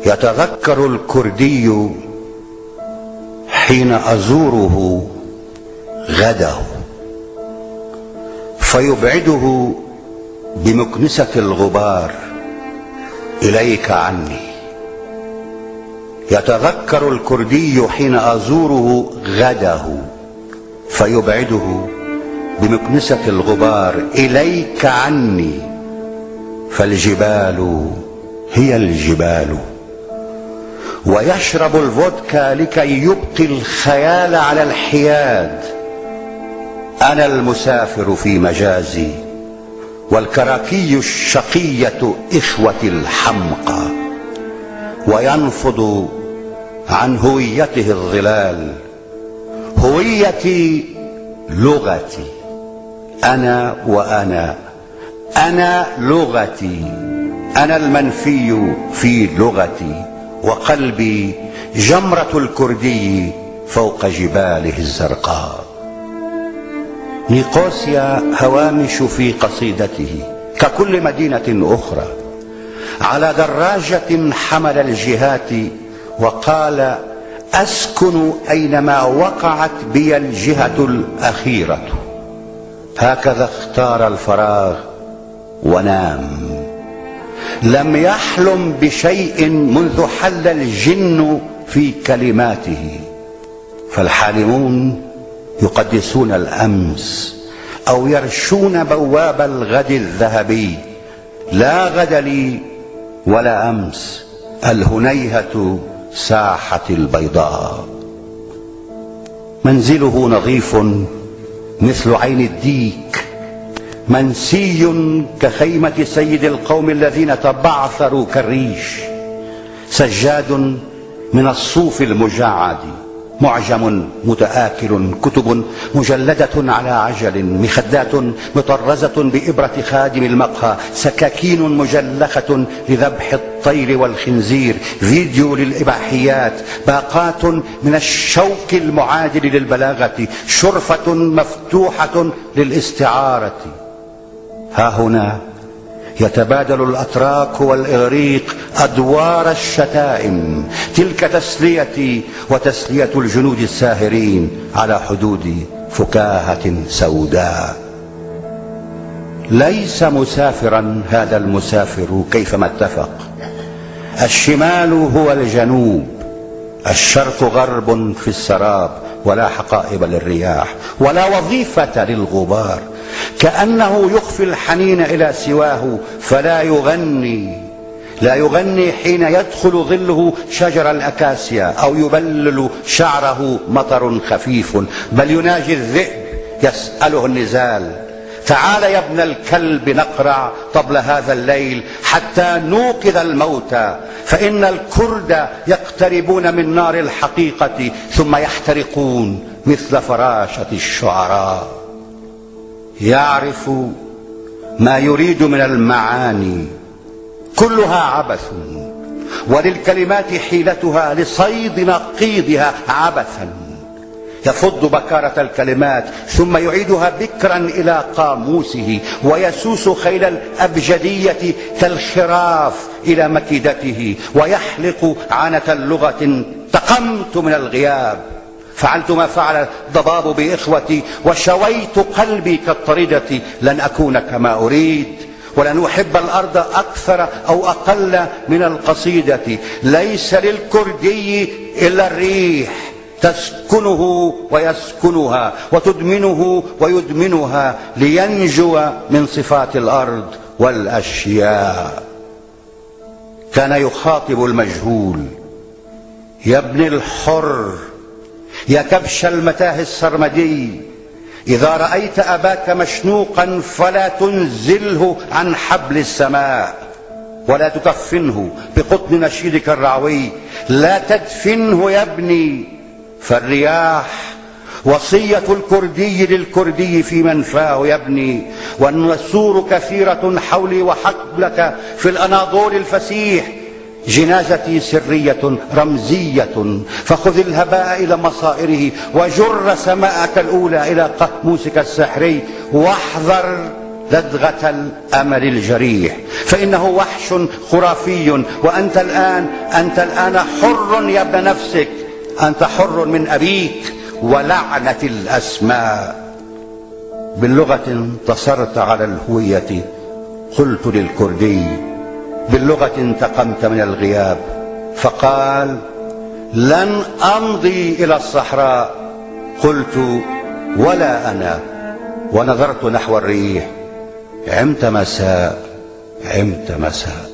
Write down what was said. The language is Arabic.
يتذكر الكردي حين أزوره غده فيبعده بمكنسة الغبار إليك عني. يتذكر الكردي حين أزوره غده فيبعده بمكنسة الغبار إليك عني. فالجبال هي الجبال، ويشرب الفودكا لكي يبقي الخيال على الحياد. أنا المسافر في مجازي، والكراكي الشقية إخوة الحمقى. وينفض عن هويته الظلال. هويتي لغتي، أنا وأنا، أنا لغتي، أنا المنفي في لغتي، وقلبي جمرة الكردي فوق جباله الزرقاء. نيقوسيا هوامش في قصيدته ككل مدينة أخرى. على دراجة حمل الجهات وقال: أسكن أينما وقعت بي الجهة الأخيرة. هكذا اختار الفراغ ونام. لم يحلم بشيء منذ حل الجن في كلماته. فالحالمون يقدسون الأمس أو يرشون بواب الغد الذهبي. لا غد لي ولا أمس، الهنيهة ساحة البيضاء. منزله نظيف مثل عين الديك، منسي كخيمة سيد القوم الذين تبعثروا كالريش. سجاد من الصوف المجعد، معجم متآكل، كتب مجلدة على عجل، مخدات مطرزة بإبرة خادم المقهى، سكاكين مجلخة لذبح الطير والخنزير، فيديو للإباحيات، باقات من الشوك المعادل للبلاغة، شرفة مفتوحة للاستعارة. ها هنا يتبادل الأتراك والإغريق أدوار الشتائم. تلك تسليتي وتسلية الجنود الساهرين على حدود فكاهة سوداء. ليس مسافرا هذا المسافر كيفما اتفق. الشمال هو الجنوب، الشرق غرب في السراب، ولا حقائب للرياح ولا وظيفة للغبار. كأنه يخفي الحنين إلى سواه فلا يغني. لا يغني حين يدخل ظله شجر الأكاسيا أو يبلل شعره مطر خفيف، بل يناجي الذئب يسأله النزال: تعال يا ابن الكلب نقرع طبل هذا الليل حتى نوقظ الموتى، فإن الكرد يقتربون من نار الحقيقة ثم يحترقون مثل فراشة الشعراء. يعرف ما يريد من المعاني، كلها عبث، وللكلمات حيلتها لصيد نقيضها عبثا. يفض بكارة الكلمات ثم يعيدها بكرا إلى قاموسه، ويسوس خيل الأبجدية كالخراف إلى مكيدته، ويحلق عنة اللغة. انتقمت من الغياب، فعلت ما فعل الضباب بإخوتي، وشويت قلبي كالطردة. لن أكون كما أريد، ولن أحب الأرض أكثر أو أقل من القصيدة. ليس للكردي إلا الريح، تسكنه ويسكنها، وتدمنه ويدمنها، لينجو من صفات الأرض والأشياء. كان يخاطب المجهول: يا ابن الحر، يا كبش المتاه السرمدي، إذا رأيت أباك مشنوقا فلا تنزله عن حبل السماء، ولا تكفنه بقطن نشيدك الرعوي. لا تدفنه يا ابني، فالرياح وصية الكردي للكردي في منفاه يا ابني. والنسور كثيرة حولي وحقلك في الأناضول الفسيح. جنازتي سرية رمزية، فخذ الهباء إلى مصائره، وجر سماءك الأولى إلى قاموسك السحري. واحذر لدغة الأمل الجريح، فإنه وحش خرافي. وأنت الآن حر يا ابن نفسك، أنت حر من أبيك ولعنة الأسماء. باللغة انتصرت على الهوية، قلت للكردي. باللغة انتقمت من الغياب، فقال: لن أمضي إلى الصحراء. قلت: ولا أنا. ونظرت نحو الريح. عمت مساء، عمت مساء.